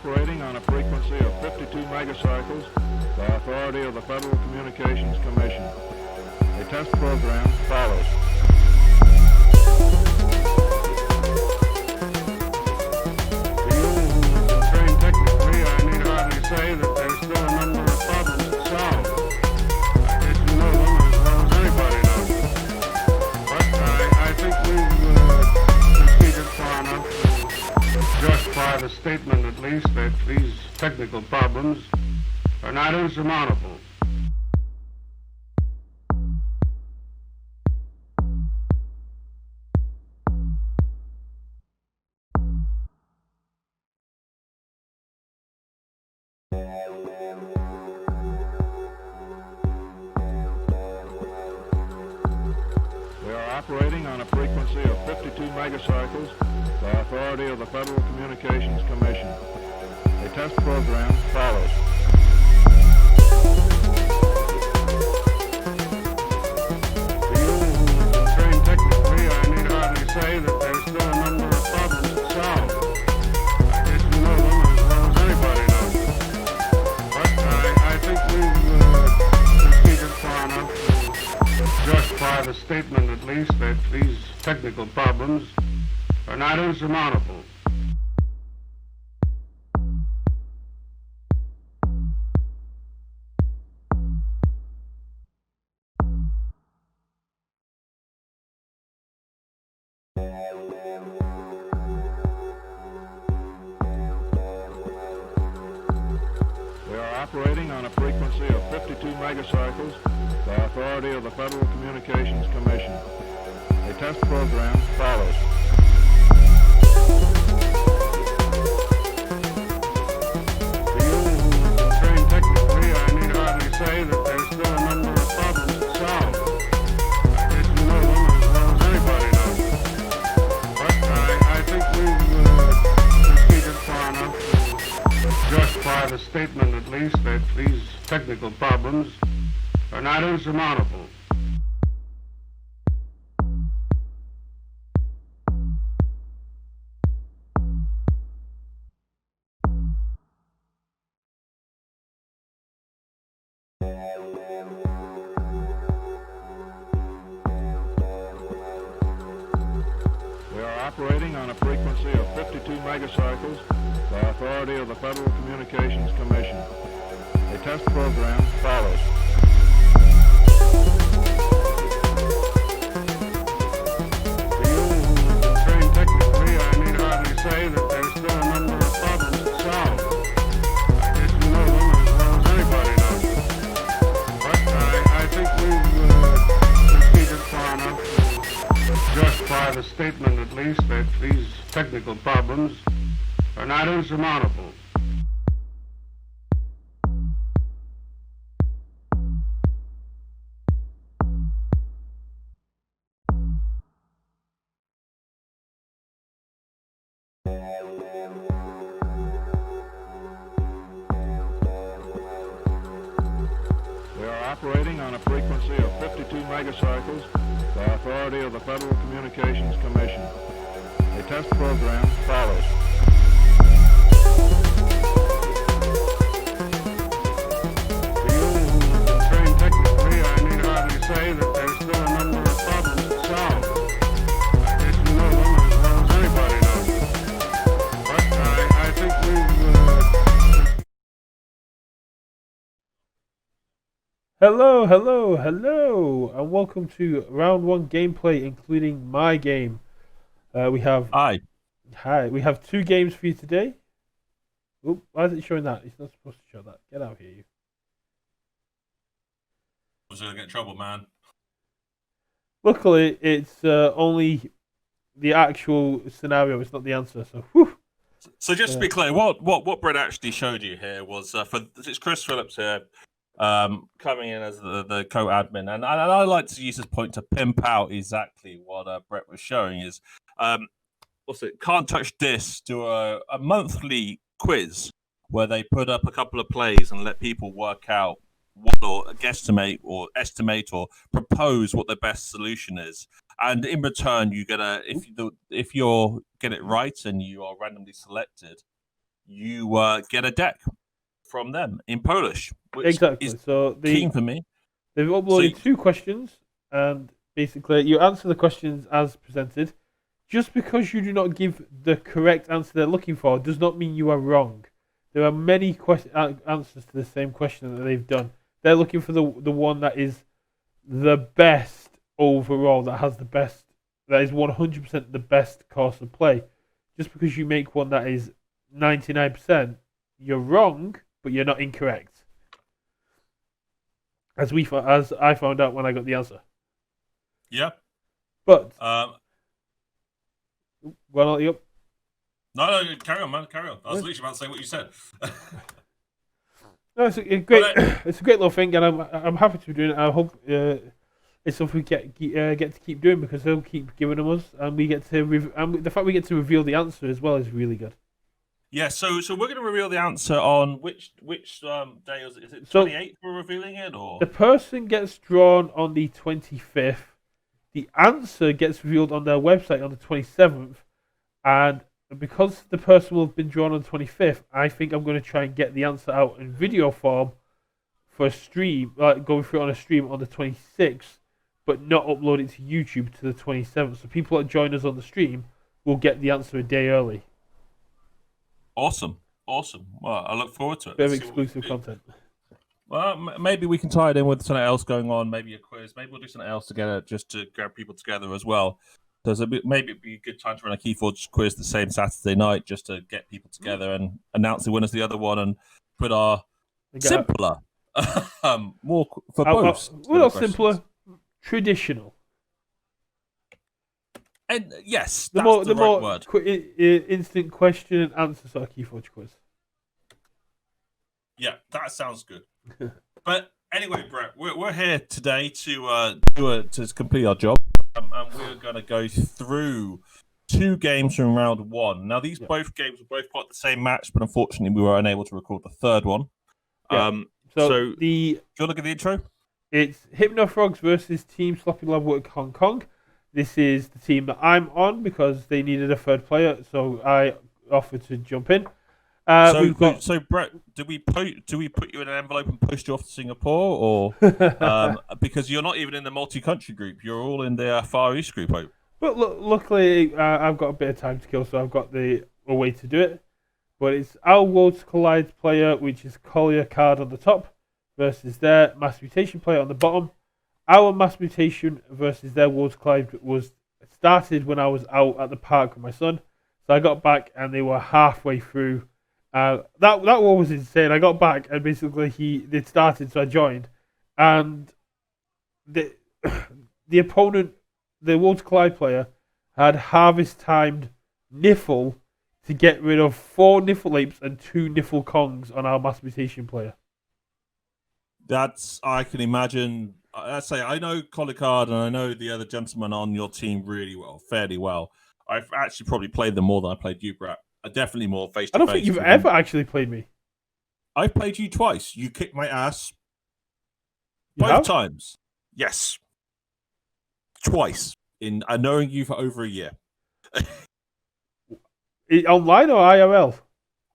operating on a frequency of 52 megacycles by authority of the Federal Communications Commission. A test program follows. For you who've been trained technically, I need hardly say that there's still a number of problems to solve. I guess you know them as well as anybody knows them. But I think we've proceeded far enough to justify the statement, at least, that these technical problems are not insurmountable. We are operating on a frequency of 52 megacycles by authority of the Federal Communications Commission. A test program follows. For you who've been trained technically, I need hardly say that there's still a number of problems to solve. I guess you know them as well as anybody knows them. But I think we've proceeded far enough to justify the statement, at least, that these technical problems are not insurmountable. We are operating on a frequency of 52 megacycles by authority of the Federal Communications Commission. A test program follows. For you who've been trained technically, I need hardly say that there's still a number of problems to solve. I guess you know them as well as anybody knows them. But I think we've proceeded far enough to justify the statement, at least, that these technical problems are not insurmountable. We are operating on a frequency of 52 megacycles by authority of the Federal Communications Commission. A test program follows. For you who've been trained technically, I need hardly say that there's still a number of problems to solve. I guess you know them as well as anybody knows them. But I think we've proceeded far enough to justify the statement, at least, that these technical problems are not insurmountable. We are operating on a frequency of 52 megacycles by authority of the Federal Communications Commission. A test program follows. For you who've been trained technically, I need hardly say that there's still a number of problems to solve. I guess you know them as well as anybody knows them. But I think we've Hello, and welcome to round one gameplay, including my game. We have we have two games for you today. Oop, why is it showing that? It's not supposed to show that. Get out here, you. I was gonna get in trouble, man. Luckily, it's only the actual scenario. It's not the answer. So, whew. So just to be clear, what Brett actually showed you here was it's Chris Phillips here, coming in as the co-admin, and I like to use this point to pimp out exactly what Brett was showing is, what's it? Can't Touch This do a monthly quiz where they put up a couple of plays and let people work out what, or guesstimate or estimate or propose what the best solution is, and in return you get if you get it right and you are randomly selected, you get a deck from them in Polish, which Exactly. is So keen for me. They've uploaded 2 questions, and basically you answer the questions as presented. Just because you do not give the correct answer they're looking for does not mean you are wrong. There are many answers to the same question that they've done. They're looking for the one that is the best overall, that has the best, that is 100% the best course of play. Just because you make one that is 99%, you're wrong, but you're not incorrect. As I found out when I got the answer. Yeah. But go on, up. No, carry on, man. Carry on. I was literally about to say what you said. No, it's a great, it's a great little thing, and I'm happy to be doing it. I hope it's something we get to keep doing, because they'll keep giving them us, and we get to the fact we get to reveal the answer as well is really good. Yeah, so we're going to reveal the answer on which day is it? Is it 28th we're revealing it, or the person gets drawn on the 25th. The answer gets revealed on their website on the 27th, and because the person will have been drawn on the 25th, I think I'm going to try and get the answer out in video form for a stream, like going through it on a stream on the 26th, but not upload it to YouTube to the 27th. So people that join us on the stream will get the answer a day early. Awesome. Well, I look forward to it. Bit of exclusive content. Well, maybe we can tie it in with something else going on, maybe a quiz. Maybe we'll do something else together just to grab people together as well. So maybe it'd be a good time to run a Keyforge quiz the same Saturday night just to get people together and announce the winners of the other one and put our simpler, more for both. Well, not simpler, traditional. And yes, that's the right word. Instant question and answer sort of Keyforge quiz. Yeah, that sounds good. But anyway, Brett, we're here today to complete our job, and we're going to go through 2 games from round 1. Now, both games were both part of the same match, but unfortunately, we were unable to record the third one. Yeah. So do you want to look at the intro? It's Hypno Frogs versus Team Sloppy Labwork Hong Kong. This is the team that I'm on because they needed a third player, so I offered to jump in. So Brett, do we put you in an envelope and post you off to Singapore, or because you're not even in the multi-country group, you're all in the Far East group? But luckily, I've got a bit of time to kill, so I've got a way to do it. But it's our Worlds Collide player, which is Collier card on the top, versus their Mass Mutation player on the bottom. Our Mass Mutation versus their Worlds Collide was started when I was out at the park with my son. So I got back and they were halfway through. That war was insane. I got back and basically they'd started, so I joined, and the opponent, the Worlds Collide player, had harvest timed Niffle to get rid of 4 Niffle Apes and 2 Niffle Kongs on our Mass Mutation player. I can imagine. I know Colicard and I know the other gentlemen on your team fairly well. I've actually probably played them more than I played you, Brett. Definitely more face-to-face. I don't think you've ever actually played me. I've played you twice. You kicked my ass. You both have? Times. Yes. Twice. In knowing you for over a year. Online or IRL?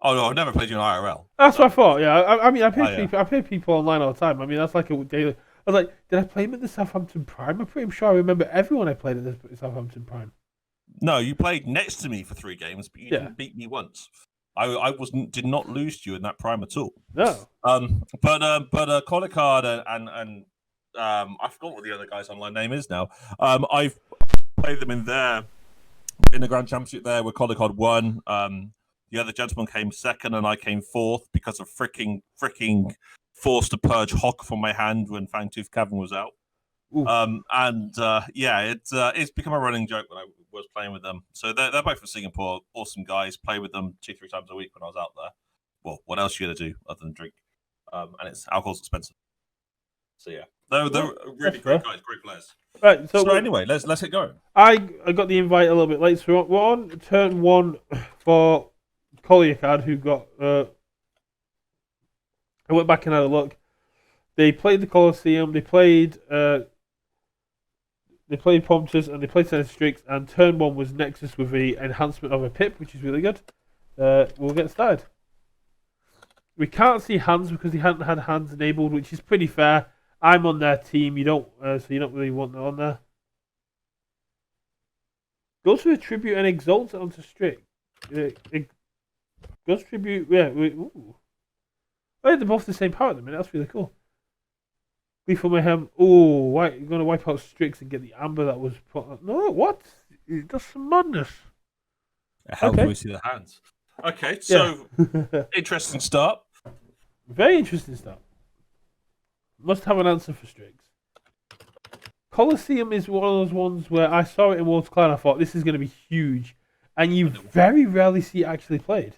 Oh, no, I've never played you in IRL. That's what I thought, yeah. I mean, I play people online all the time. I mean, that's like a daily... I was like, did I play him at the Southampton Prime? I'm pretty sure I remember everyone I played at the Southampton Prime. No, you played next to me for 3 games, but you didn't beat me once. I did not lose to you in that Prime at all. No. But Colicard and I forgot what the other guy's online name is now. I've played them in the Grand Championship there where Colicard won. The other gentleman came second and I came fourth because of freaking forced to purge Hock from my hand when Fangtooth Cavern was out. It's become a running joke when I was playing with them. So they're both from Singapore, awesome guys. Play with them 2-3 times a week when I was out there. Well, what else are you gonna do other than drink? And alcohol's expensive. So yeah, they're really great guys, great players. Right. So anyway, let's get going. I got the invite a little bit late, so we're on turn 1 for Collier card, who got. I went back and had a look. They played the Colosseum. They played Prompters and they played Senator and turn 1 was Nexus with the enhancement of a pip, which is really good. We'll get started. We can't see hands because he hadn't had hands enabled, which is pretty fair. I'm on their team. You don't, so you don't really want that on there. Goes to attribute and exalt it onto Strict. Goes to tribute. Yeah. Ooh. Oh, they're both the same power at the minute. That's really cool. Gleeful Mayhem. Oh, you're going to wipe out Strix and get the amber that was put. No, what? That's some madness. How do we see the hands? Okay, so interesting start. Very interesting start. Must have an answer for Strix. Colosseum is one of those ones where I saw it in World's Clan. I thought this is going to be huge, and you very rarely see it actually played.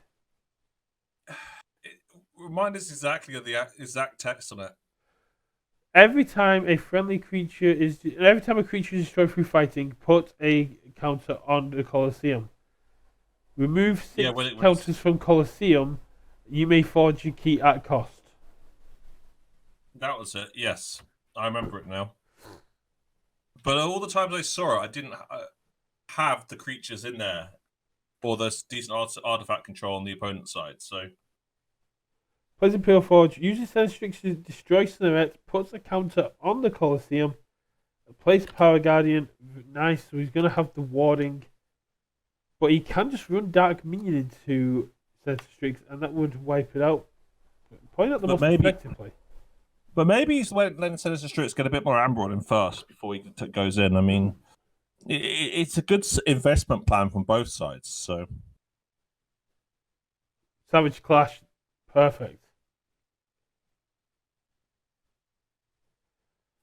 Remind us exactly of the exact text on it. Every time a creature is destroyed through fighting, put a counter on the Colosseum. Remove 6 counters from Colosseum. You may forge your key at cost. That was it. Yes, I remember it now. But all the times I saw it, I didn't have the creatures in there, or there's decent artifact control on the opponent's side. So, Plays Imperial Forge uses send Strix to destroy Snarette, puts a counter on the Colosseum, plays Power Guardian. Nice, so he's going to have the warding. But he can just run Dark Minion into Sensor Strix, and that would wipe it out. Probably not the most effective play. But maybe he's letting Sensor Strix get a bit more amber on him first before he goes in. I mean, it's a good investment plan from both sides. So, Savage Clash, perfect.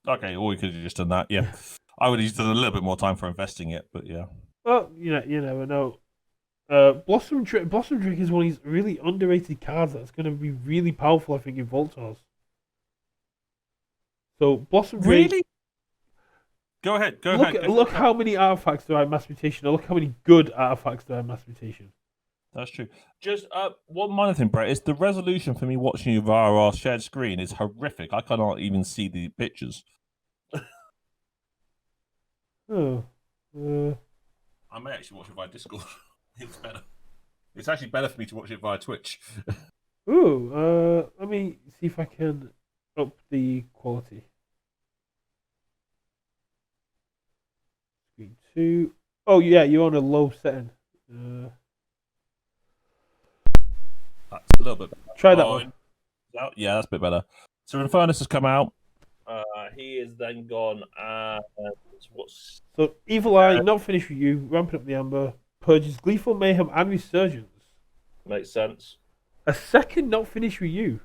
Okay, or we could have just done that. Yeah, I would have used a little bit more time for investing it, but yeah. Well, you never know. Blossom Drake is one of these really underrated cards that's going to be really powerful, I think, in Voltors. So, Blossom Drake... Really? Go ahead. Look how many artifacts there are in Mass Mutation, or look how many good artifacts there are in Mass Mutation. That's true. Just one minor thing, Brett, is the resolution for me watching you via our shared screen is horrific. I cannot even see the pictures. I may actually watch it via Discord. It's better. It's actually better for me to watch it via Twitch. Let me see if I can up the quality. Screen 2. Oh yeah, you're on a low setting. That's a little bit better. Try that one. Yeah, that's a bit better. So Infernus has come out. He is then gone. So Evil Eye, not finished with you. Ramping up the amber. Purges Gleeful Mayhem and Resurgence. Makes sense. A second not finished with you.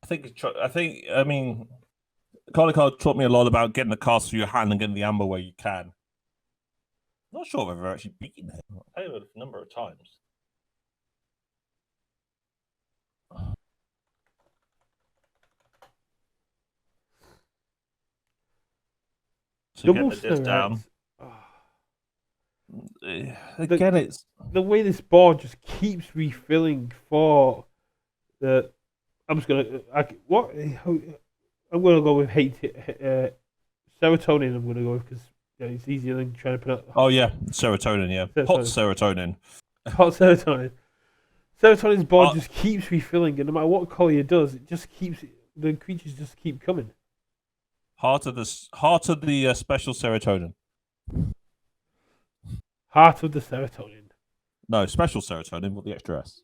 I mean, Kolikard taught me a lot about getting the cast through your hand and getting the amber where you can. Not sure if I've ever actually beaten him. I've played him a number of times. So Double get this down. Again, it's the way this board just keeps refilling for the. I'm just gonna. I'm gonna go with serotonin. I'm gonna go with because it's easier than trying to pronounce. Oh yeah, serotonin. Yeah, hot serotonin. Hot serotonin. Serotonin's board just keeps refilling, and no matter what Collier does, it just keeps the creatures just keep coming. Heart of the special serotonin. Heart of the serotonin. No, special serotonin with the extra S.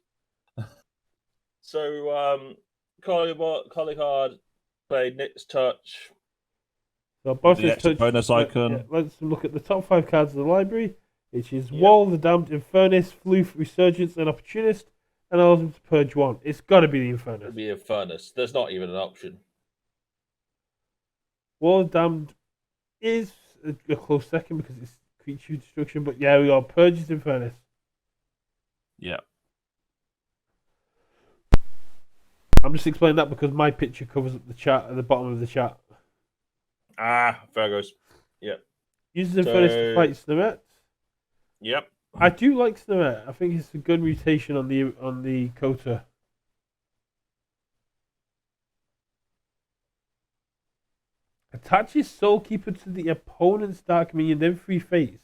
So, Kolikard played Nick's Touch. So, Boss's Touch bonus icon. Yeah, let's look at the top 5 cards of the library, which is Wall, the Damned, Infernus, Floof, Resurgence, and Opportunist, and allows him to purge 1. It's got to be the Infernus. It'd be Infernus. There's not even an option. Wall of Damned is a close second because it's creature destruction, but yeah, we got Purges Infernus. Yeah. I'm just explaining that because my picture covers up the chat at the bottom of the chat. Fair goes. Yep. Uses Infernus to fight Snarette. Yep. I do like Snarette. I think it's a good mutation on the KOTE. Attaches Soulkeeper to the opponent's Dark Minion, then free face.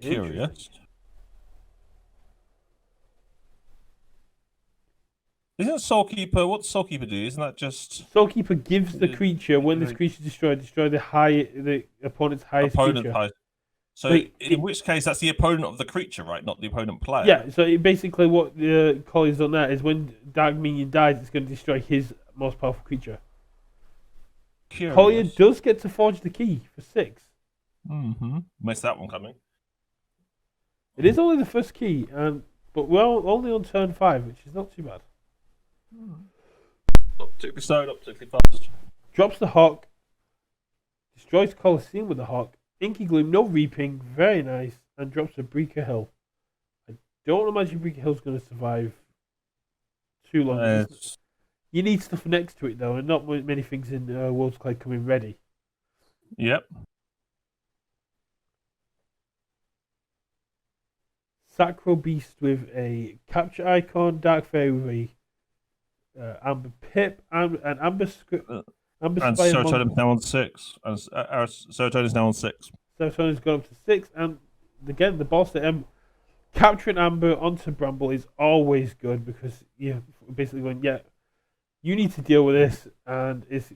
Curious. Isn't Soulkeeper? What does Soulkeeper do? Isn't that just Soulkeeper gives the creature when this creature is destroyed, destroy the opponent's highest creature. So in which case, that's the opponent of the creature, right? Not the opponent player. Yeah. So basically, what the Collie's done there is when Dark Minion dies, it's going to destroy his most powerful creature. Collier does get to forge the key for 6. Missed that one coming. It is only the first key, but we're only on turn 5, which is not too bad. Not particularly fast. Drops the Hawk. Destroys Colosseum with the Hawk. Inky Gloom, no reaping, very nice, and drops a Breaker Hill. I don't imagine Breaker Hill's going to survive too long. You need stuff next to it though, and not many things in World's Clay coming ready. Yep. Sacro Beast with a capture icon, Dark Fairy with a Amber Pip, and Amber and Serotonin's now on 6. And Serotonin's now on 6. Serotonin's gone up to 6, and again the boss that capturing Amber onto Bramble is always good because you're basically going, yeah, you need to deal with this, and it's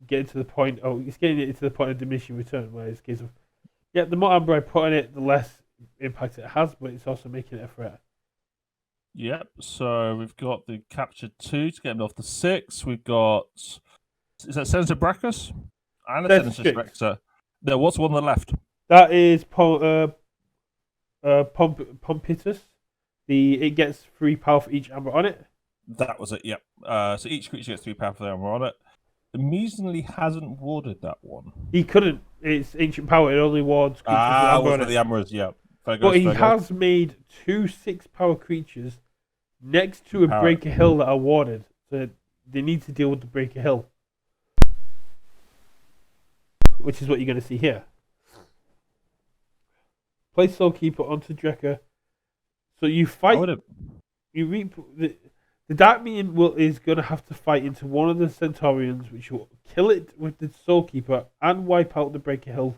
getting to the point. Oh, it's getting it to the point of diminishing return, where it's a case of, yeah, the more Amber I put on it, the less impact it has, but it's also making it a threat. Yep. So we've got the capture 2 to get him off the 6. We've got, is that Senator Brackus? And a Senator Brackus. No, what's the one on the left? That is Pompitus. It gets 3 power for each Amber on it. That was it, yep. So each creature gets 3 power for the Amber on it. The Measly hasn't warded that one. He couldn't. It's ancient power. It only wards creatures with Amber on it. The Amber is, yeah. But he has made 2 6-power creatures next to a Breaker Hill that are warded. So they need to deal with the Breaker Hill. Which is what you're going to see here. Place Soulkeeper onto Drekka. So you fight. You reap. The Dark Minion is going to have to fight into one of the Centaurians, which will kill it with the Soulkeeper and wipe out the Breaker Hill,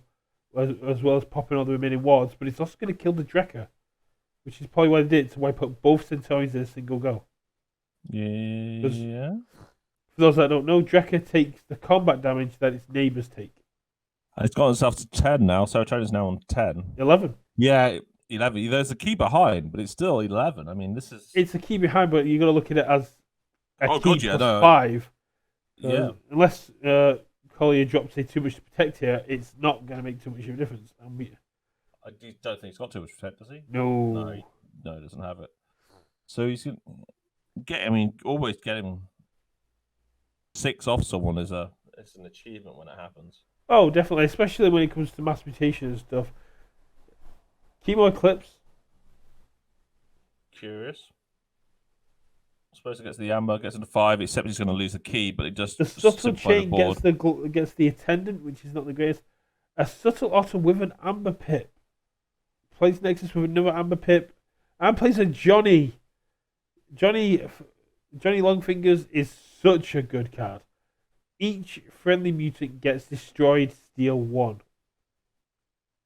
as well as popping all the remaining wards. But it's also going to kill the Drekka, which is probably why they did it, to wipe out both Centaurians in a single go. Yeah. For those that don't know, Drekka takes the combat damage that its neighbours take. It's got itself to 10 now. Serotonin's now on 10. 11. Yeah, 11. There's a key behind, but it's still 11. I mean, this is... It's a key behind, but you've got to look at it as a key plus 5. Yeah. Unless Collier drops too much to protect here, it's not going to make too much of a difference. I don't think he's got too much to protect, does he? No. No, he doesn't have it. So he's going to always getting 6 off someone it's an achievement when it happens. Oh, definitely, especially when it comes to mass mutation and stuff. Chemo Eclipse. Curious. I suppose it gets the Amber, gets into 5, except he's going to lose the key, but it just... The Subtle Chain gets the Attendant, which is not the greatest. A Subtle Otter with an Amber Pip. Plays Nexus with another Amber Pip. And plays a Johnny. Johnny Longfingers is such a good card. Each friendly mutant gets destroyed, steal 1.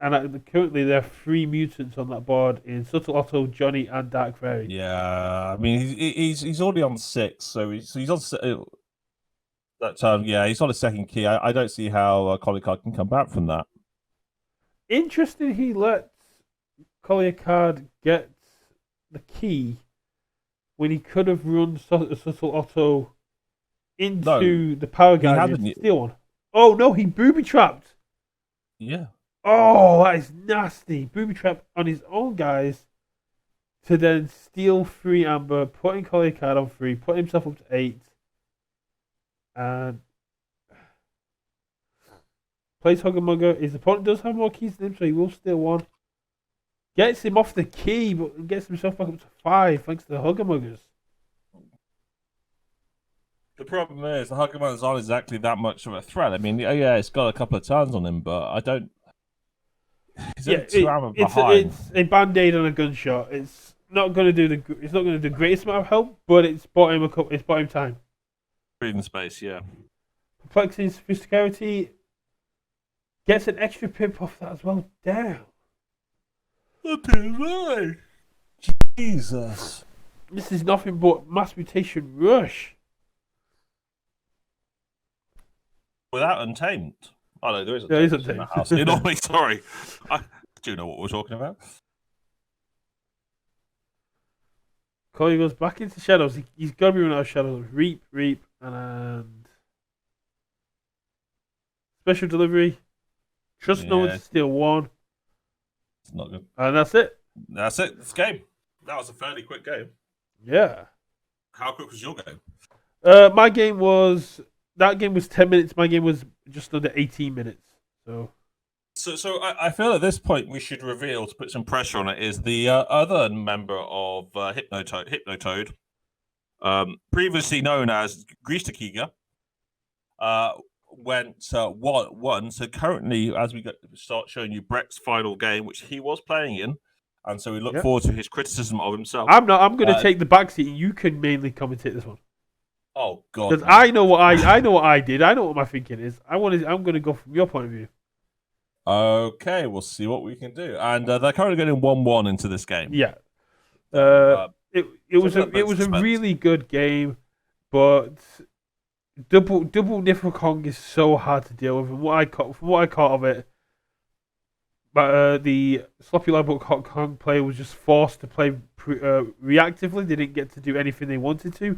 And currently there are 3 mutants on that board in Subtle Otto, Johnny, and Dark Fairy. Yeah, I mean he's already on 6, so he's on that time. Yeah, he's on a second key. I don't see how Collier Card can come back from that. Interesting, he lets Collier Card get the key when he could have run Subtle Otto into the Power Guardian to steal 1. Oh no, he booby trapped. Yeah. Oh, that is nasty. Booby trap on his own guys to then steal 3 Amber, putting Collier Card on 3, put himself up to 8, and plays Hugger. His opponent does have more keys than him, so he will steal 1. Gets him off the key, but gets himself back up to 5 thanks to the Hugger. The problem is the Hugger's not exactly that much of a threat. I mean, yeah, it's got a couple of turns on him, but I don't... It's a band-aid on a gunshot. It's not going to do the greatest amount of help, but it's bought him time. Breathing space, yeah. Perplexing Sophisticarity gets an extra pip off that as well. Damn. Okay, right. Jesus. This is nothing but Mass Mutation Rush. Without Untamed. Oh no, there is There is Untamed in Untamed. the house. You know me, sorry. I do know what we're talking about. Corey goes back into Shadows. He's got to be running out of Shadows. Reap, and Special Delivery. Trust no one to steal one. It's not good. And that's it. That's it. This game. That was a fairly quick game. Yeah. How quick was your game? My game was... That game was 10 minutes. My game was just under 18 minutes. So I feel at this point we should reveal, to put some pressure on it, is the other member of Hypnotoad, previously known as Greastakiga, went 1-1. So currently, as we start showing you Brett's final game, which he was playing in, and so we look forward to his criticism of himself. I'm going to take the backseat, and you can mainly commentate this one. Oh God! Because I know what I know what I did. I know what my thinking is. I'm going to go from your point of view. Okay, we'll see what we can do. And they're currently getting 1-1 into this game. Yeah. It was a really good game, but double Niflkong is so hard to deal with. And from what I caught of it, but the sloppy Labwork Kong player was just forced to play reactively. They didn't get to do anything they wanted to.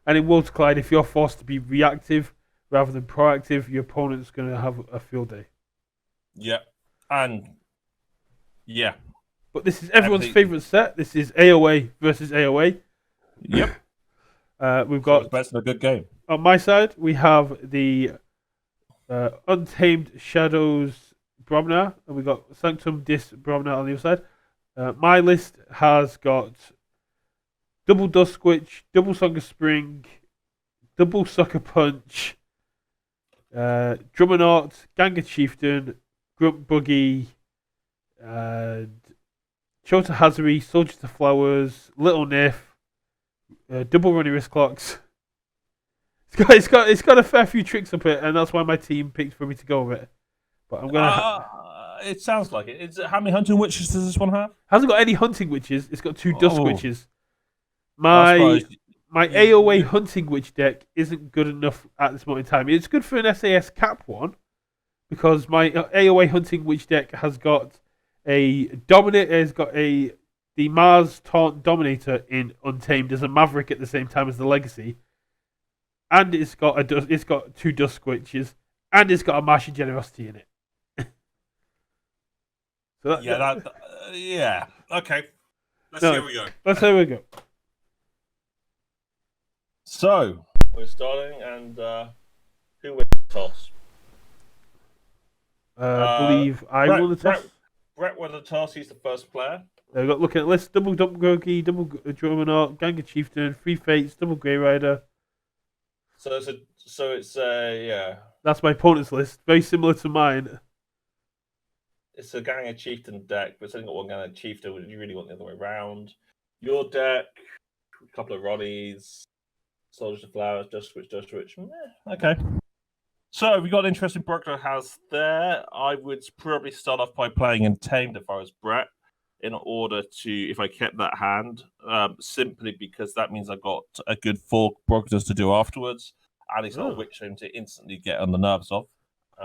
And in Worlds Collide, if you're forced to be reactive rather than proactive, your opponent's going to have a field day. Yeah. And, yeah. But this is everyone's favourite set. This is AOA versus AOA. Yep. We've got... So it's a good game. On my side, we have the Untamed Shadows Bromnar, and we've got Sanctum Dis Bromnar on the other side. My list has got Double Duskwitch, Double Song of Spring, Double Sucker Punch, Drummernaut, Ganga Chieftain, Grunt Buggy, and Chota Hazari, Soldier to Flowers, Little Nif, Double Runny Wrist Clocks. It's got a fair few tricks up it, and that's why my team picked for me to go with it. But I'm gonna. It sounds like it. How many hunting witches does this one have? Hasn't got any hunting witches. It's got 2 dusk witches. My AOA hunting witch deck isn't good enough at this moment in time. It's good for an SAS Cap one because my AOA hunting witch deck has got the Mars Taunt Dominator in Untamed as a Maverick at the same time as the Legacy, and it's got 2 dusk witches, and it's got a Martian Generosity in it. Yeah. Okay. Let's see how we go. Let's see how we go. So we're starting, and who wins the toss? I believe I won the toss. Brett won the toss. He's the first player. I've got looking at the list: double Groggy, double Drummernaut, Ganga Chieftain, 3 Fates, double Grey Rider. So it's yeah. That's my opponent's list. Very similar to mine. It's a Ganga Chieftain deck, but it's only got one Ganga Chieftain. You really want the other way around. Your deck, a couple of Ronnies. Soldiers to Flowers, Just Switch. Okay. So we got an interesting Brockler house there. I would probably start off by playing Untamed if I was Brett, in order to, if I kept that hand, simply because that means I got a good 4 Brockers to do afterwards, and it's not a Witch Home to instantly get on the nerves of.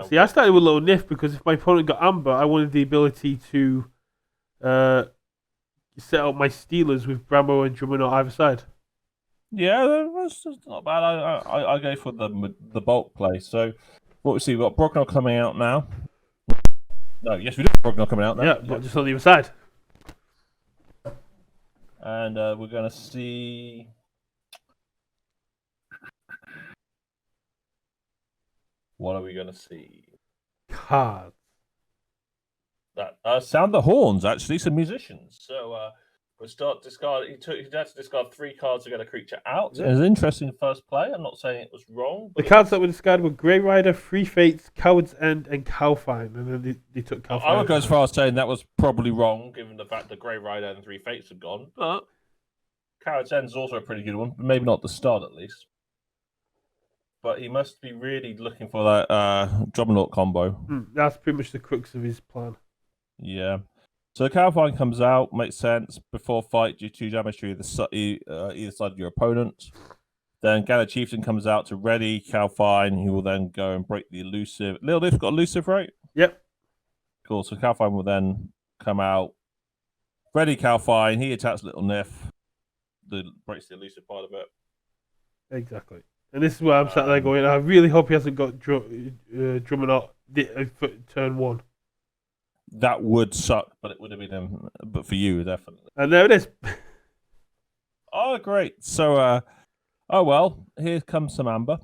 See, I started with Little Nif because if my opponent got Amber, I wanted the ability to set up my Steelers with Bramo and Drummond on either side. Yeah, that's not bad. I go for the bulk play. So, what we see, we've got Brocknell coming out now. No, yes, we do have Brocknell coming out now. Yeah, but just on the other side. And we're going to see... What are we going to see? Cards. That sound the horns, actually, some musicians. So, we'll start discard. He had to discard 3 cards to get a creature out. It was an interesting first play. I'm not saying it was wrong. The cards that were discarded were Grey Rider, 3 Fates, Coward's End, and Calfine. And then they took Calfine. I would go as far as saying that was probably wrong, given the fact that Grey Rider and 3 Fates had gone. But Coward's End is also a pretty good one. Maybe not the start, at least. But he must be really looking for that Jobberknock combo. That's pretty much the crux of his plan. Yeah. So the Calfine comes out, makes sense. Before fight, do 2 damage to either side of your opponent. Then Gala Chieftain comes out to ready Calfine. He will then go and break the elusive. Little Lift's got elusive, right? Yep. Cool. So Calfine will then come out, ready Calfine. He attacks Little Nif. Breaks the elusive part of it. Exactly. And this is where I'm sat there going, I really hope he hasn't got Drummond for turn 1. That would suck, but it would have been him. But for you, definitely. And there it is. Oh, great. So, oh well, here comes some amber.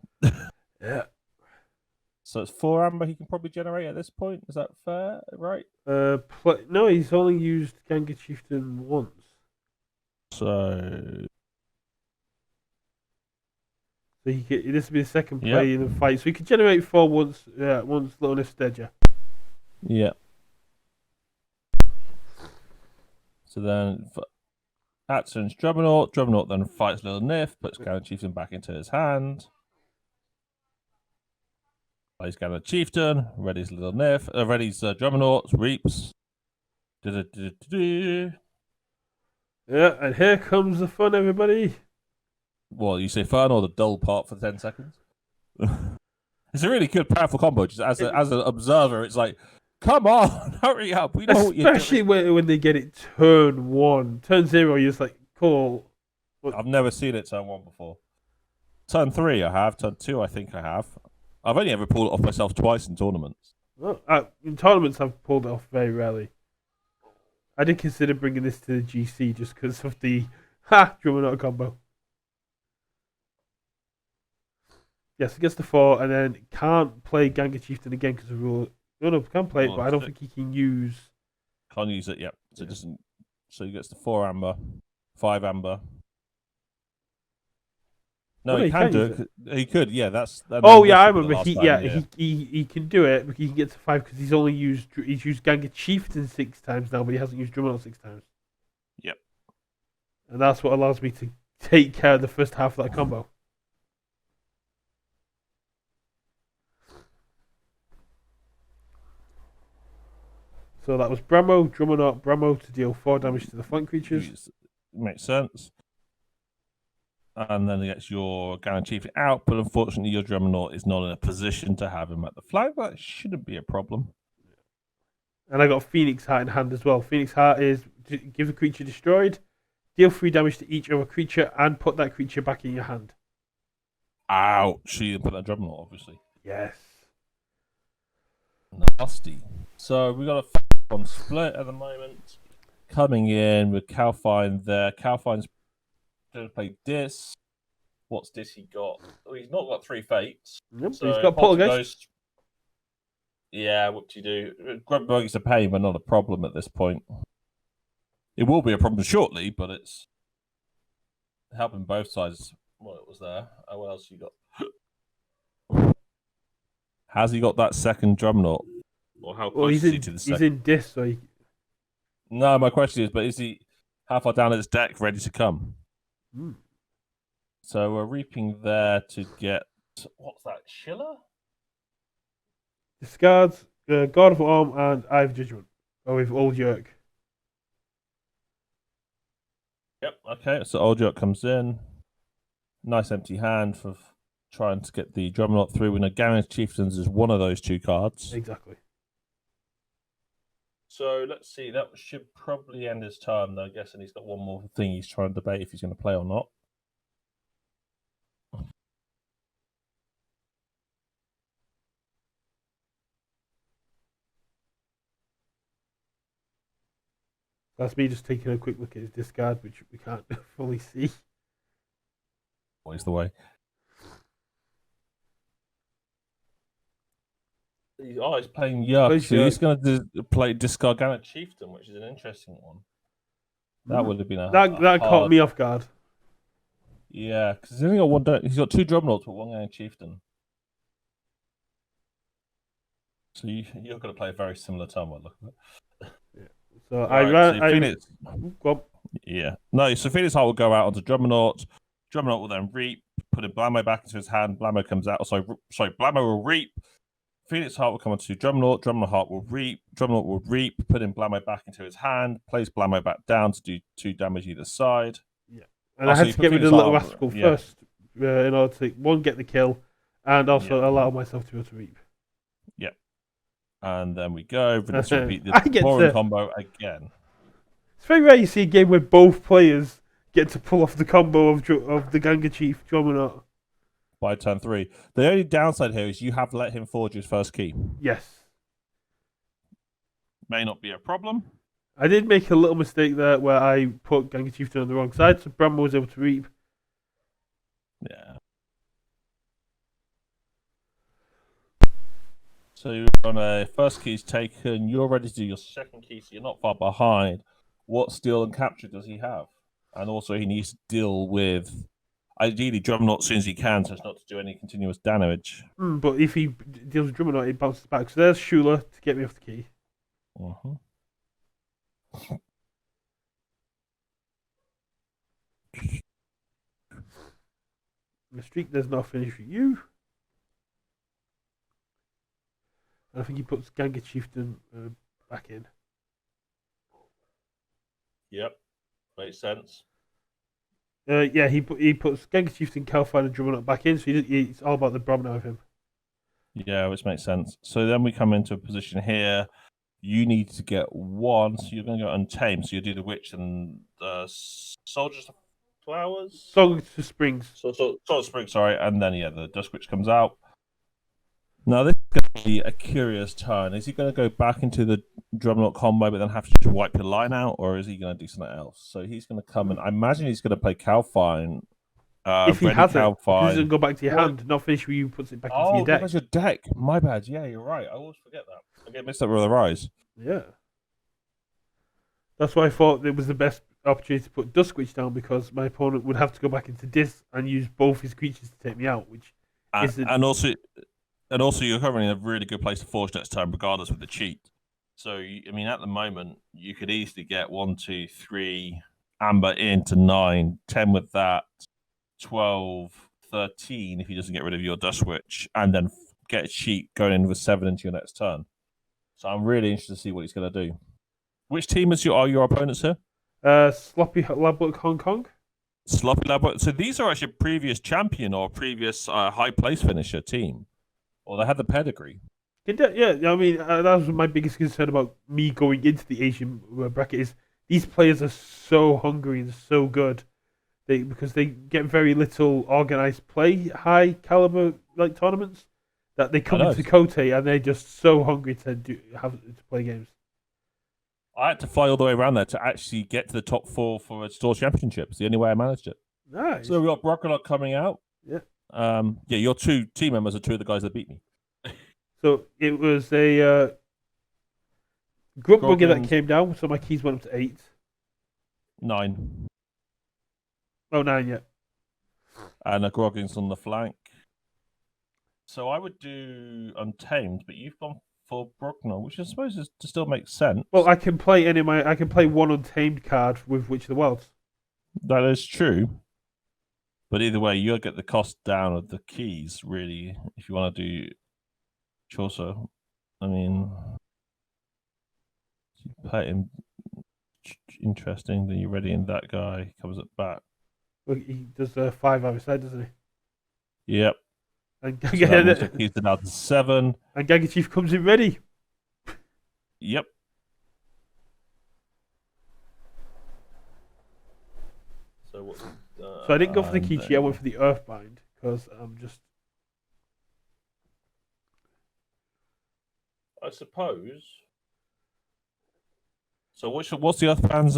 Yeah. So it's 4 amber he can probably generate at this point. Is that fair? Right? No, he's only used Ganga Chieftain once. So this will be the second play in the fight. So he could generate 4 once Little Nif dead, yeah. Yeah. So then Atson's Dreadnought. Dreadnought then fights Little Nif, puts Gala Chieftain back into his hand. Plays Gala Chieftain, readies Little Nif, readies Dreadnought, reaps. Yeah, and here comes the fun, everybody. Well, you say fun or the dull part for 10 seconds? It's a really good, powerful combo. Just as an observer, it's like, come on, hurry up. We know what you're doing. Especially when they get it turn 1. Turn 0, you're just like, cool. I've never seen it turn 1 before. Turn 3 I have. Turn 2 I think I have. I've only ever pulled it off myself twice in tournaments. Well, in tournaments, I've pulled it off very rarely. I did consider bringing this to the GC just because of the Drummond combo. Yes, it gets the 4, and then can't play Ganga Chieftain again because of the rule. No, can play it, but I don't think he can use. Can't use it, yep. So it doesn't. So he gets the 4 amber, 5 amber. No, he can do it. He could, yeah. Oh yeah, I remember. He can do it, but he can get to 5 because he's used Ganga Chieftain 6 times now, but he hasn't used Drummond 6 times. Yep. And that's what allows me to take care of the first half of that combo. So that was Bramo, Drummond, Bramo to deal 4 damage to the flank creatures. Makes sense. And then it gets your Gala Chieftain out, but unfortunately your Drummond is not in a position to have him at the flank. That shouldn't be a problem. And I got Phoenix Heart in hand as well. Phoenix Heart is give a creature destroyed, deal 3 damage to each other creature, and put that creature back in your hand. Ouch. You put that Drummond, obviously. Yes. Nasty. So we got a on split at the moment. Coming in with Calfine there. Calfine's going to play Dis. What's Dis he got? Oh, he's not got 3 fates. Nope, so he's got Poltergeist. Yeah, what do you do? Grubber's a pain, but not a problem at this point. It will be a problem shortly, but it's helping both sides. Well, it was there. Oh, what else you got? Has he got that second Dreadnought? Or how close is he to the second? He's in Dis, so he... No, my question is, but is he how far down his deck ready to come? So we're reaping there to get... What's that, Schiller? Discards, God of Arm, and Eye of Judgment. Oh, with Old Yerk. Yep, okay, so Old Yerk comes in. Nice empty hand for trying to get the Dreadnought through. We know Gala Chieftains is one of those 2 cards. Exactly. So let's see, that should probably end his turn, though. I'm guessing he's got one more thing he's trying to debate if he's going to play or not. That's me just taking a quick look at his discard, which we can't fully see. Always the way. He's playing Yerk. So he's going to play discard Gala Chieftain, which is an interesting one. That would have been that caught me off guard. Yeah, because he's only got one. He's got 2 Dreadnoughts, but 1 Gala Chieftain. So you're going to play a very similar turn. Look at it. Yeah. So Phoenix. Yeah. No, so Phoenix Heart will go out onto Dreadnought. Dreadnought will then reap, put a Blamo back into his hand. Blamo comes out. Blamo will reap. Phoenix Heart will come onto Drumlord. Drumlord Heart will reap. Drumlord will reap, putting Blammo back into his hand. Place Blammo back down to do 2 damage either side. Yeah, and I had to get rid of the little rascal first in order to get the kill, and also allow myself to be able to reap. Yeah, and then we go. Vanessa repeat the boring combo again. It's very rare you see a game where both players get to pull off the combo of the Ganga Chief Juggernaut by turn 3. The only downside here is you have let him forge his first key. Yes. May not be a problem. I did make a little mistake there where I put Ganga Chieftain on the wrong side, so Bramble was able to reap. Yeah. So you're on a first key's taken. You're ready to do your second key, so you're not far behind. What steal and capture does he have? And also he needs to deal with, ideally, Drumknot as soon as he can, so as not to do any continuous damage. But if he deals with Drumknot, he bounces back. So there's Shula to get me off the key. The streak does not finish for you. And I think he puts Ganga Chieftain back in. Yep, makes sense. Yeah, he puts Ganga Chieftain, Calfine, and Drumknot back in, so it's all about the Bromno of him. Yeah, which makes sense. So then we come into a position here. You need to get 1, so you're going to go Untamed. So you do the Witch and Soldiers of Flowers? Soldiers of Springs. Soldiers of Springs, sorry. And then, the Dusk Witch comes out. Now, this is going to be a curious turn. Is he going to go back into the Drumknot combo, but then have to just wipe your line out, or is he going to do something else? So he's going to come and I imagine he's going to play Calfine. If he has it, it doesn't go back to your hand, not finish where you puts it back into your deck. Oh, your deck. My bad. Yeah, you're right. I always forget that. I get mixed up with the Rise. Yeah. That's why I thought it was the best opportunity to put Dusk Witch down, because my opponent would have to go back into Dis and use both his creatures to take me out, which isn't... And also, you're currently in a really good place to forge next time, regardless with the cheat. So, I mean, at the moment, you could easily get 1, 2, 3, Amber into 9, 10 with that, 12, 13 if he doesn't get rid of your Dusk Witch, and then get a cheat going in with 7 into your next turn. So I'm really interested to see what he's going to do. Which team are your opponents here? Sloppy Labwork Hong Kong. Sloppy Labwork. So these are actually a previous champion or previous high place finisher team. Or they had the pedigree. Yeah, I mean, that was my biggest concern about me going into the Asian bracket is these players are so hungry and so good. Because they get very little organized play, high caliber tournaments, that they come into KOTE and they're just so hungry to play games. I had to fly all the way around there to actually get to the top 4 for a store championship. It's the only way I managed it. Nice. So we got Brockenot coming out. Yeah. Your 2 team members are 2 of the guys that beat me. So it was a Grunt Bugger that came down, so my keys went up to 8. 9. Oh, 9, yeah. And a Groggins on the flank. So I would do Untamed, but you've gone for Bruckner, which I suppose still makes sense. Well, I can play I can play 1 Untamed card with Witch of the Worlds. That is true. But either way, you'll get the cost down of the keys, really, if you want to do Chaucer. I mean, play him. Interesting that you're ready in that guy comes up back. Well, he does 5 either side, doesn't he? Yep. And so he's down to 7. And Ganga Chief comes in ready. Yep. So I didn't go for the Kichi, I went for the Earthbind, because I'm just... I suppose... So what's the Earthbind's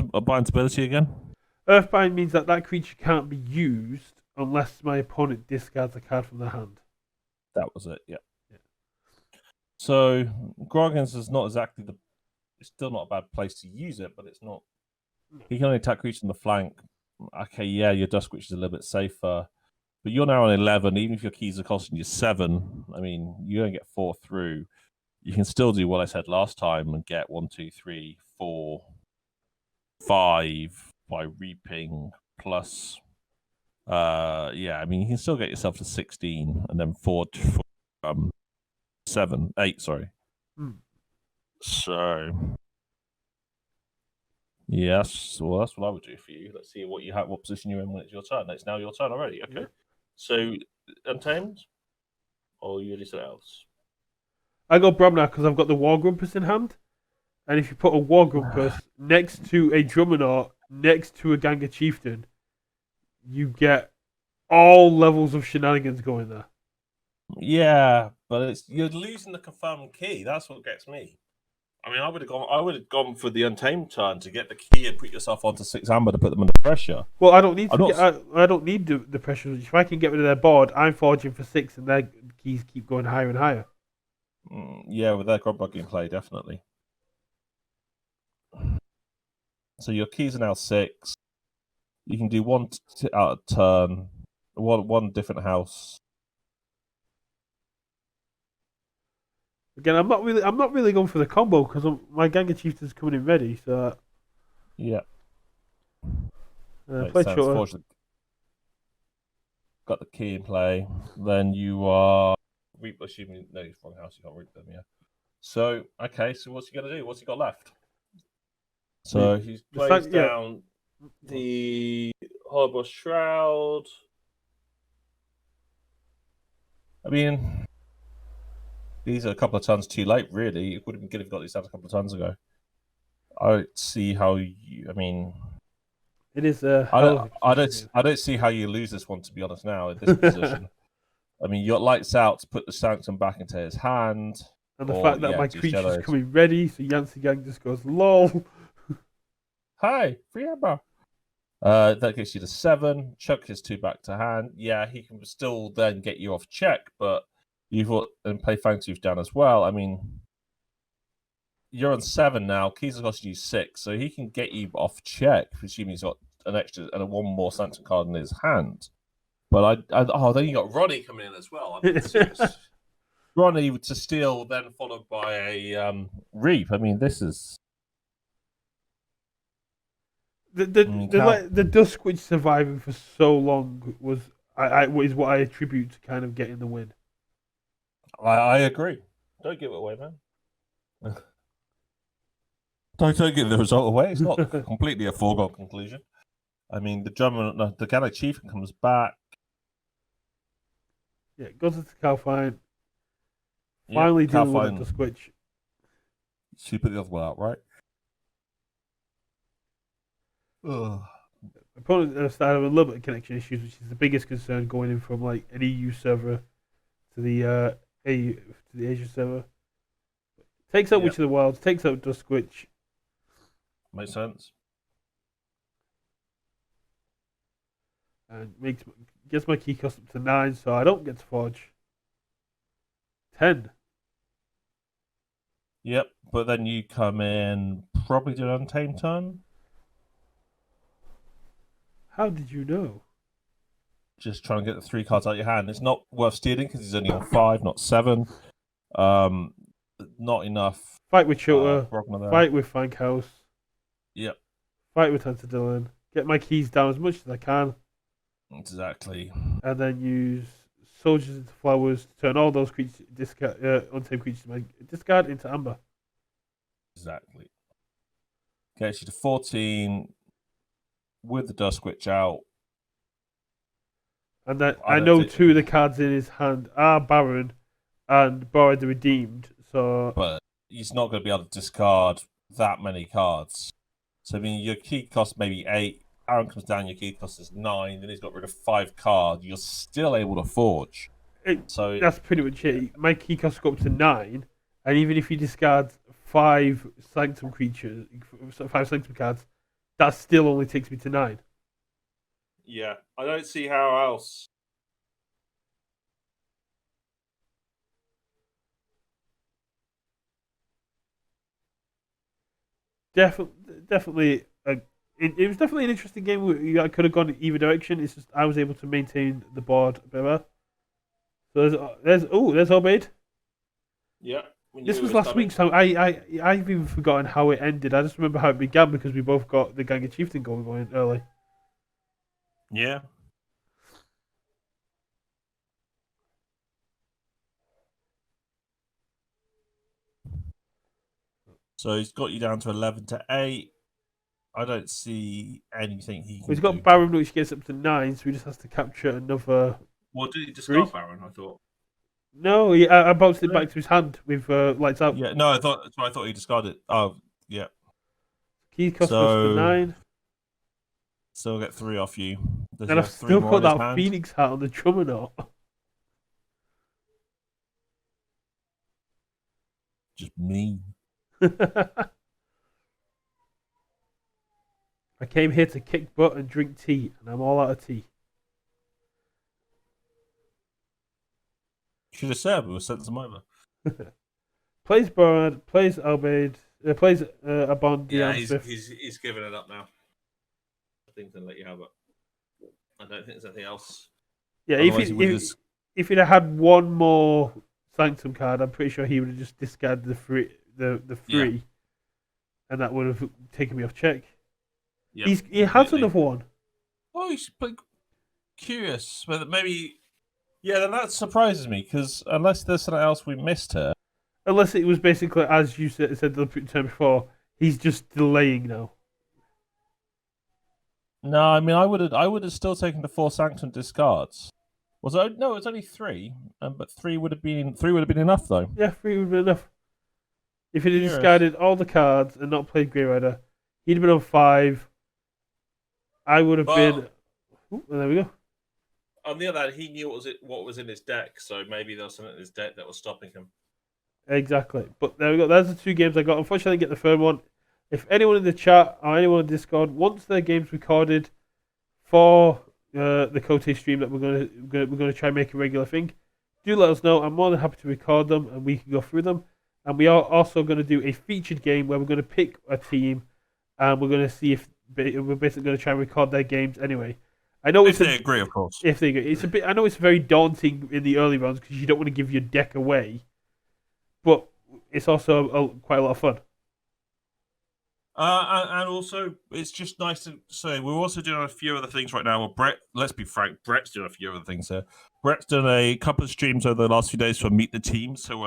ability again? Earthbind means that creature can't be used unless my opponent discards a card from their hand. That was it, yeah. So Groggins is not exactly it's still not a bad place to use it, but it's not... He can only attack creatures on the flank. Okay, yeah, your Dusk Witch is a little bit safer. But you're now on 11, even if your keys are costing you 7, I mean, you don't get 4 through. You can still do what I said last time and get 1, 2, 3, 4, 5 by reaping plus... I mean, you can still get yourself to 16 and then 4 for 8, sorry. So, yes, well, that's what I would do for you. Let's see what you have, what position you're in when it's your turn. It's now your turn already. Okay. Yeah. So, Untamed, or you anything else? I go Bromnar because I've got the War Grumpus in hand. And if you put a War Grumpus next to a Drummonaut, next to a Ganga Chieftain, you get all levels of shenanigans going there. Yeah, but you're losing the confirmed key. That's what gets me. I mean, I would have gone for the Untamed turn to get the key and put yourself onto 6 amber to put them under pressure. Well, I don't need I don't need the pressure. If I can get rid of their board, I'm forging for 6, and their keys keep going higher and higher. Yeah, with their Grog in play, definitely. So your keys are now 6. You can do one out a turn, one different house. Again, I'm not really going for the combo because my Ganga Chieftain's coming in ready. So yeah, play shorter. Got the key in play. Then you are assuming no, you're wrong house. You can't reap them. Yeah. So okay, so what's he gonna do? What's he got left? So he plays down the Horrible Shroud. I mean, these are a couple of turns too late, really. It would have been good if you got these down a couple of turns ago. I don't see how you. I mean, it is. I don't see how you lose this one. To be honest, now in this position, I mean, you got lights out to put the Sanctum back into his hand, and the fact that my creature's coming ready, so Yancey Gang just goes lol. Hi, free amber. That gets you to 7. Chuck his 2 back to hand. Yeah, he can still then get you off check, but you've got and play Fangtooth down as well. I mean, you're on 7 now. Keys has got you 6, so he can get you off check, assuming he's got an extra and one more Sanctum card in his hand. But then you got Ronnie coming in as well. I mean, Ronnie to steal, then followed by a Reap. I mean, this is. The Dusk Witch surviving for so long is what I attribute to kind of getting the win. I agree. Don't give it away, man. Don't give the result away. It's not completely a foregone conclusion. I mean, the Gala Chieftain comes back. Yeah, goes into Calfine. Finally dealing with the Dusk Witch. She put the other one out, right? Opponent started having a little bit of connection issues, which is the biggest concern going in from like an EU server to the Asia server. Takes out Witch of the Wilds, takes out Dusk Witch. Makes sense. And gets my key cost up to 9, so I don't get to forge. 10. Yep, but then you come in, probably do an Untamed turn. How did you know? Just trying to get the 3 cards out of your hand. It's not worth stealing because he's only on 5, not 7. Not enough. Fight with Chilter. Fight with Fankhouse. Yep. Fight with Tantadillin. Get my keys down as much as I can. Exactly. And then use Soldiers into Flowers to turn all those creatures, untamed creatures, discard into Amber. Exactly. Gets you to 14 with the Dusk Witch out. And then I know 2 of the cards in his hand are Baron and Borrowed the Redeemed. But he's not going to be able to discard that many cards. So I mean, your key cost maybe 8. Aaron comes down, your key cost is 9. Then he's got rid of 5 cards. You're still able to forge. That's pretty much it. My key costs go up to 9, and even if you discard 5 Sanctum creatures, 5 Sanctum cards, that still only takes me to 9. Yeah, I don't see how else. Definitely. It was definitely an interesting game. I could have gone in either direction. It's just I was able to maintain the board better. So there's Obeyed. Yeah. This was last week, so I've even forgotten how it ended. I just remember how it began because we both got the Ganga Chieftain going early. Yeah. So he's got you down to 11 to 8. I don't see anything he can He's got do. Baron, which gets up to 9, so he just has to capture another. Well, did he discard Baron? I thought. No, I bounced it back to his hand with lights out. Yeah, no, I thought he discarded it. Oh, yeah. Key cost goes to 9. So I'll get 3 off you. Does And I've still got that Phoenix hat on the drummer knot. Just mean. I came here to kick butt and drink tea, and I'm all out of tea. Should have said we were sent some over. Plays Bernard, plays Albaid, plays Abond. Yeah, he's giving it up now. I think they'll let you have it. I don't think there's anything else. Yeah, if he'd have had one more Sanctum card, I'm pretty sure he would have just discarded the free, and that would have taken me off check. Yep, he has another one. Oh, he's curious, but maybe. Yeah, then that surprises me because unless there's something else we missed here. Unless it was basically, as you said the term before, he's just delaying now. No, I mean I would have still taken the 4 Sanctum discards. Was it? No, it was only 3, but 3 would have been enough though. Yeah, 3 would have been enough. If he'd have discarded all the cards and not played Grey Rider, he'd have been on 5. I would have been. Ooh, there we go. On the other hand, he knew what was in his deck, so maybe there was something in his deck that was stopping him. Exactly. But there we go. There's the 2 games I got. Unfortunately, I didn't get the third one. If anyone in the chat or anyone on Discord wants their games recorded for the KOTE stream that we're gonna try and make a regular thing, do let us know. I'm more than happy to record them and we can go through them. And we are also going to do a featured game where we're going to pick a team and we're going to see if we're basically going to try and record their games anyway. I know if they agree, of course. If they agree, it's a bit. I know it's very daunting in the early rounds because you don't want to give your deck away, but it's also quite a lot of fun. And also, it's just nice to say we're also doing a few other things right now. Well, Brett, let's be frank, Brett's doing a few other things here. Brett's done a couple of streams over the last few days for Meet the Team. So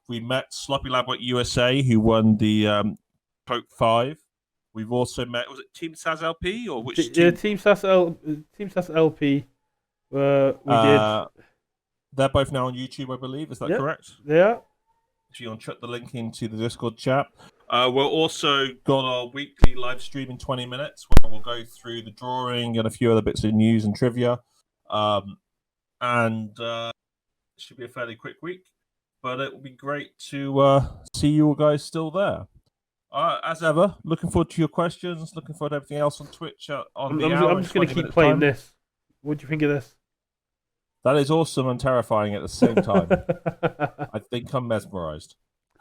we met Sloppy Labwork USA, who won the KOTE 5. We've also met, was it Team SAS LP or which team? Yeah, Team SAS LP. We did. They're both now on YouTube, I believe. Is that correct? Yeah. If you want to chuck the link into the Discord chat. We're also got our weekly live stream in 20 minutes where we'll go through the drawing and a few other bits of news and trivia. It should be a fairly quick week, but it will be great to see you guys still there. As ever, looking forward to your questions, looking forward to everything else on Twitch. I'm just going to keep playing this. What do you think of this? That is awesome and terrifying at the same time. I think I'm mesmerized.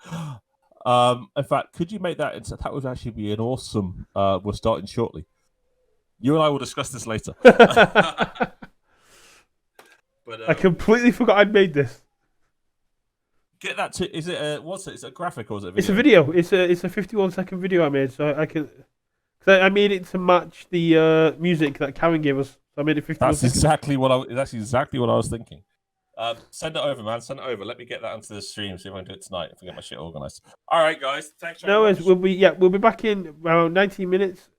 In fact, could you make that? That would actually be an awesome. We're starting shortly. You and I will discuss this later. But I completely forgot I'd made this. Get that to. Is it what's it? Is it a graphic or is it a video? It's a video. It's a 51-second video I made, so I can. Cause I made it to match the music that Karen gave us. So I made it 51 seconds. That's exactly what I was thinking. Send it over, man. Send it over. Let me get that onto the stream. See if I can do it tonight. If I get my shit organized. All right, guys. Thanks very much. We'll be back in around 19 minutes.